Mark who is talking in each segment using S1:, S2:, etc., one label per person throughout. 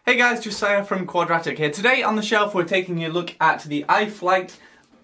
S1: Hey guys, Josiah from Quadratic here. Today on the shelf we're taking a look at the iFlight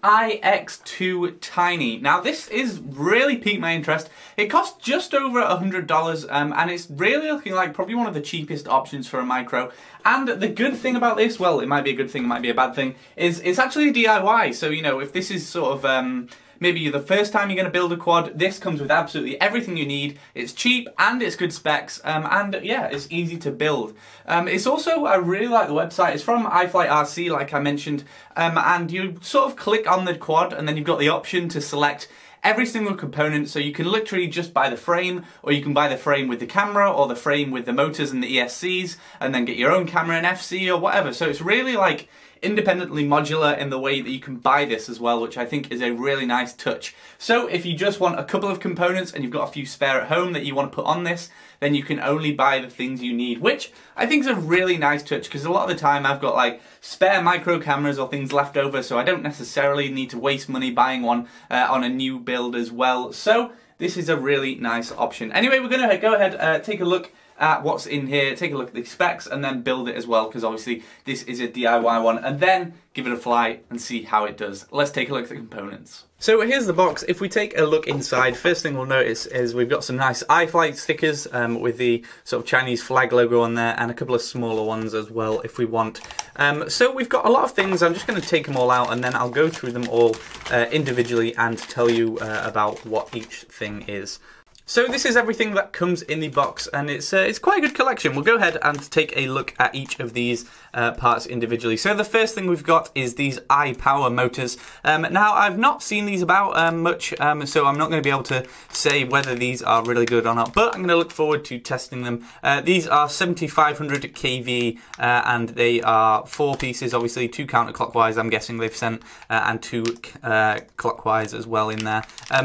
S1: iX2 Tiny. Now this is really piqued my interest. It costs just over $100 and it's really looking like probably one of the cheapest options for a micro. And the good thing about this, well, it might be a good thing, it might be a bad thing, is it's actually a DIY. So, you know, if this is sort of maybe the first time you're going to build a quad, this comes with absolutely everything you need. It's cheap and it's good specs, and yeah, it's easy to build. It's also, I really like the website. It's from iFlight RC, like I mentioned, and you sort of click on the quad and then you've got the option to select every single component, so you can literally just buy the frame, or you can buy the frame with the camera, or the frame with the motors and the ESCs, and then get your own camera and FC or whatever. So it's really like independently modular in the way that you can buy this as well, which I think is a really nice touch. So if you just want a couple of components and you've got a few spare at home that you want to put on this, then you can only buy the things you need, which I think is a really nice touch, because a lot of the time I've got like spare micro cameras or things left over, so I don't necessarily need to waste money buying one on a new build as well. So this is a really nice option. Anyway, we're going to go ahead, take a look at what's in here, take a look at the specs, and then build it as well, because obviously this is a DIY one, and then give it a fly and see how it does. Let's take a look at the components. So here's the box. If we take a look inside, first thing we'll notice is we've got some nice iFlight stickers with the sort of Chinese flag logo on there, and a couple of smaller ones as well if we want. So we've got a lot of things. I'm just going to take them all out and then I'll go through them all individually and tell you about what each thing is. So this is everything that comes in the box, and it's quite a good collection. We'll go ahead and take a look at each of these parts individually. So the first thing we've got is these iPower motors. Now I've not seen these about much, so I'm not going to be able to say whether these are really good or not, but I'm going to look forward to testing them. These are 7500 kV and they are 4 pieces, obviously 2 counterclockwise I'm guessing they've sent, and 2 clockwise as well in there.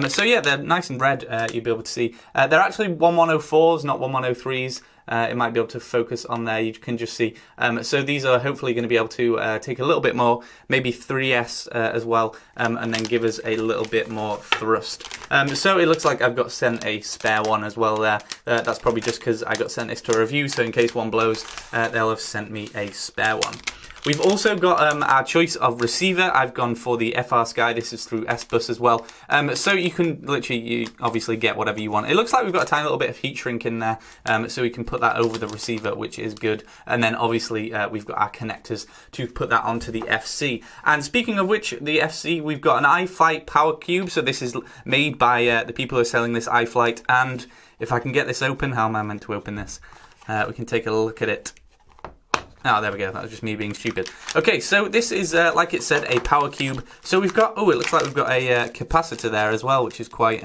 S1: So yeah, they're nice and red, you'll be able to see. They're actually 1104s, not 1103s. It might be able to focus on there, you can just see. So these are hopefully going to be able to take a little bit more, maybe 3S as well, and then give us a little bit more thrust. So it looks like I've got sent a spare one as well there. That's probably just because I got sent this to review, so in case one blows, they'll have sent me a spare one. We've also got our choice of receiver. I've gone for the FR Sky. This is through S-Bus as well. So you can literally, obviously get whatever you want. It looks like we've got a tiny little bit of heat shrink in there, so we can put that over the receiver, which is good. And then obviously we've got our connectors to put that onto the FC. And speaking of which, the FC, we've got an iFlight Power Cube. So this is made by the people who are selling this iFlight. And if I can get this open, how am I meant to open this? We can take a look at it. Oh, there we go. That was just me being stupid. Okay, so this is, like it said, a power cube. So we've got, oh, it looks like we've got a capacitor there as well, which is quite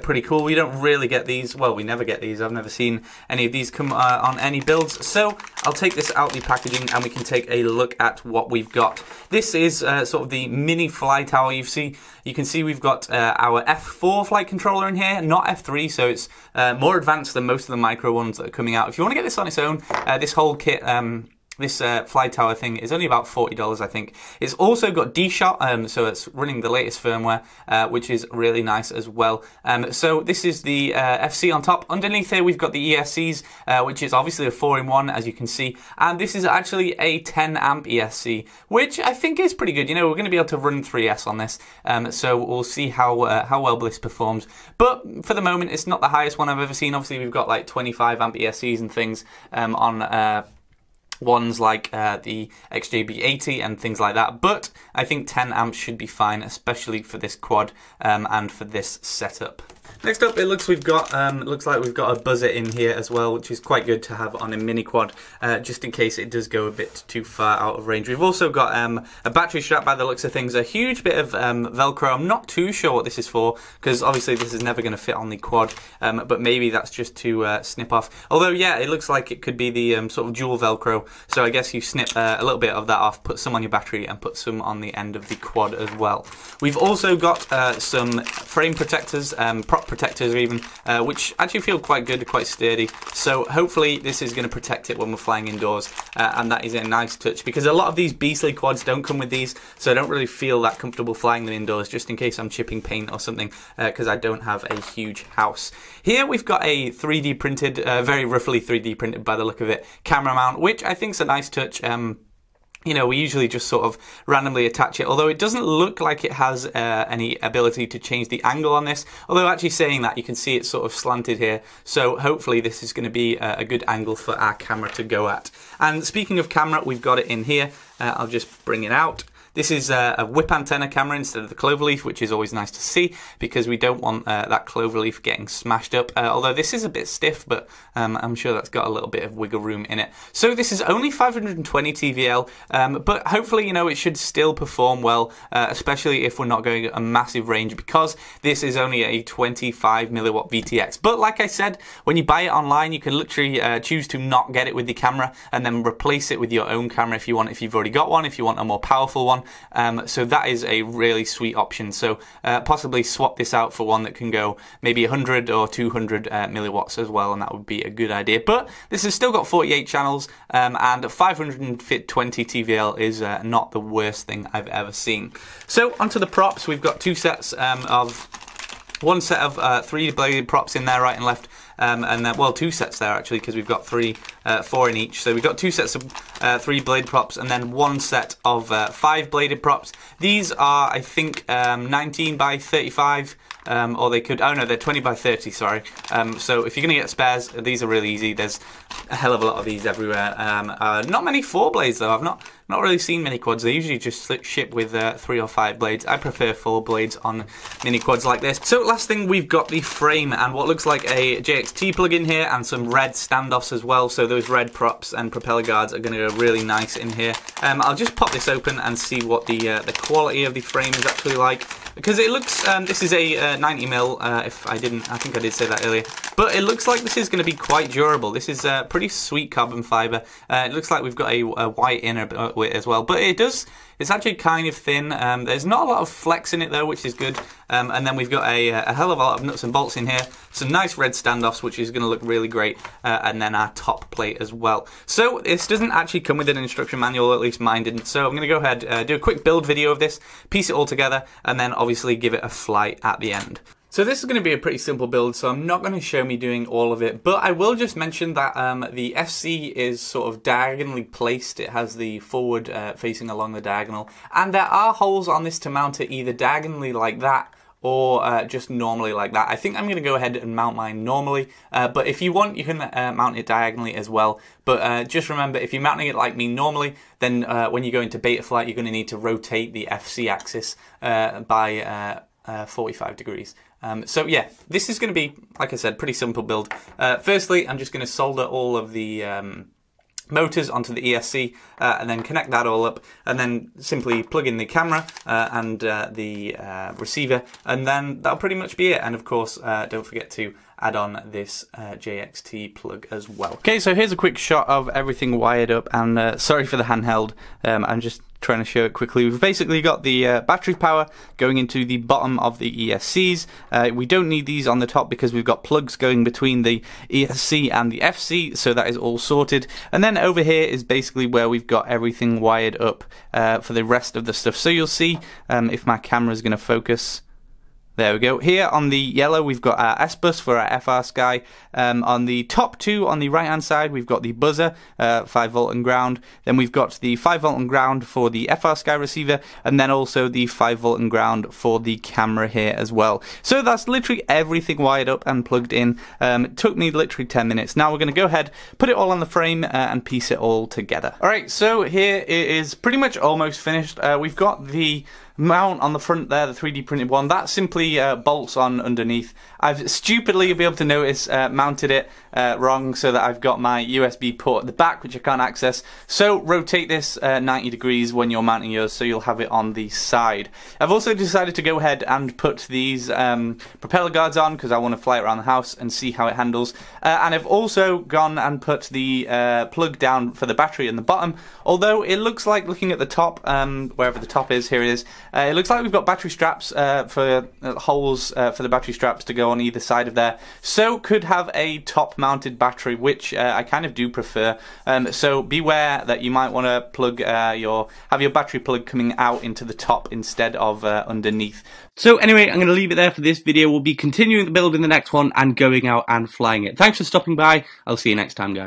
S1: pretty cool. We don't really get these. Well, we never get these. I've never seen any of these come on any builds. So I'll take this out the packaging and we can take a look at what we've got. This is sort of the mini flight tower. You can see we've got our F4 flight controller in here, not F3, so it's more advanced than most of the micro ones that are coming out. If you want to get this on its own, this whole kit, this fly tower thing is only about $40, I think. It's also got D-Shot, so it's running the latest firmware, which is really nice as well. So this is the FC on top. Underneath here we've got the ESCs, which is obviously a 4-in-1, as you can see. And this is actually a 10 amp ESC, which I think is pretty good. You know, we're going to be able to run 3S on this, so we'll see how well this performs. But for the moment, it's not the highest one I've ever seen. Obviously, we've got like 25 amp ESCs and things on ones like the XJB80 and things like that, but I think 10 amps should be fine, especially for this quad and for this setup. Next up, it looks like we've got a buzzer in here as well, which is quite good to have on a mini quad, just in case it does go a bit too far out of range. We've also got a battery strap by the looks of things, a huge bit of Velcro. I'm not too sure what this is for, because obviously this is never going to fit on the quad, but maybe that's just to snip off. Although, yeah, it looks like it could be the sort of dual Velcro, so I guess you snip a little bit of that off, put some on your battery, and put some on the end of the quad as well. We've also got some frame protectors, prop protectors even, which actually feel quite good, quite sturdy. So hopefully this is going to protect it when we're flying indoors, and that is a nice touch, because a lot of these beastly quads don't come with these, so I don't really feel that comfortable flying them indoors, just in case I'm chipping paint or something, because I don't have a huge house. Here we've got a 3D printed, very roughly 3D printed by the look of it, camera mount, which I think is a nice touch. You know, we usually just sort of randomly attach it, although it doesn't look like it has any ability to change the angle on this. Although actually saying that, you can see it's sort of slanted here, so hopefully this is going to be a good angle for our camera to go at. And speaking of camera, we've got it in here. I'll just bring it out. This is a whip antenna camera instead of the cloverleaf, which is always nice to see, because we don't want that cloverleaf getting smashed up. Although this is a bit stiff, but I'm sure that's got a little bit of wiggle room in it. So this is only 520 TVL, but hopefully, you know, it should still perform well, especially if we're not going a massive range, because this is only a 25 milliwatt VTX. But like I said, when you buy it online, you can literally choose to not get it with the camera and then replace it with your own camera if you want, if you've already got one, if you want a more powerful one. So that is a really sweet option. So possibly swap this out for one that can go maybe 100 or 200 milliwatts as well, and that would be a good idea. But this has still got 48 channels, and 520 TVL is not the worst thing I've ever seen. So onto the props, we've got two sets of one set of 3-bladed props in there, right and left. And then, well, two sets there actually, because we've got 4 in each. So we've got two sets of 3-blade props, and then one set of 5-bladed props. These are, I think, 19 by 35, or they could, oh no, they're 20 by 30, sorry. So if you're going to get spares, these are really easy. There's a hell of a lot of these everywhere. Not many 4 blades though. I've not really seen many quads. They usually just ship with 3 or 5 blades. I prefer 4 blades on mini quads like this. So last thing, we've got the frame and what looks like a JXT plug in here, and some red standoffs as well. So those red props and propeller guards are going to go really nice in here. I'll just pop this open and see what the quality of the frame is actually like, because it looks, this is a 90mm, if I think I did say that earlier, but it looks like this is going to be quite durable. This is pretty sweet carbon fibre. It looks like we've got a white inner as well, but it's actually kind of thin. There's not a lot of flex in it though, which is good. And then we've got a hell of a lot of nuts and bolts in here. Some nice red standoffs, which is going to look really great. And then our top plate as well. So this doesn't actually come with an instruction manual, at least mine didn't. So I'm going to go ahead, do a quick build video of this, piece it all together, and then obviously give it a flight at the end. So this is going to be a pretty simple build, so I'm not going to show me doing all of it, but I will just mention that the FC is sort of diagonally placed. It has the forward facing along the diagonal, and there are holes on this to mount it either diagonally like that or just normally like that. I think I'm going to go ahead and mount mine normally, but if you want, you can mount it diagonally as well. But just remember, if you're mounting it like me normally, then when you go into beta flight, you're going to need to rotate the FC axis by 45 degrees. So yeah, this is going to be, like I said, pretty simple build. Firstly, I'm just going to solder all of the motors onto the ESC and then connect that all up, and then simply plug in the camera and the receiver, and then that'll pretty much be it. And of course, don't forget to add on this JXT plug as well. Okay, so here's a quick shot of everything wired up, and sorry for the handheld, I'm just trying to show it quickly. We've basically got the battery power going into the bottom of the ESCs. We don't need these on the top because we've got plugs going between the ESC and the FC, so that is all sorted. And then over here is basically where we've got everything wired up for the rest of the stuff. So you'll see if my camera is going to focus. There we go. Here on the yellow, we've got our S-bus for our FR Sky. On the top two, on the right-hand side, we've got the buzzer, 5V and ground. Then we've got the 5V and ground for the FR Sky receiver, and then also the 5V and ground for the camera here as well. So that's literally everything wired up and plugged in. It took me literally 10 minutes. Now we're going to go ahead, put it all on the frame, and piece it all together. Alright, so here it is pretty much almost finished. We've got the mount on the front there, the 3D printed one, that simply bolts on underneath. I've stupidly, you'll be able to notice, mounted it wrong so that I've got my USB port at the back, which I can't access. So rotate this 90 degrees when you're mounting yours, so you'll have it on the side. I've also decided to go ahead and put these propeller guards on because I want to fly it around the house and see how it handles. And I've also gone and put the plug down for the battery in the bottom, although it looks like, looking at the top, wherever the top is, here it is, it looks like we've got battery straps for holes for the battery straps to go on either side of there. So could have a top-mounted battery, which I kind of do prefer. So beware that you might want to plug have your battery plug coming out into the top instead of underneath. So anyway, I'm going to leave it there for this video. We'll be continuing the build in the next one and going out and flying it. Thanks for stopping by. I'll see you next time, guys.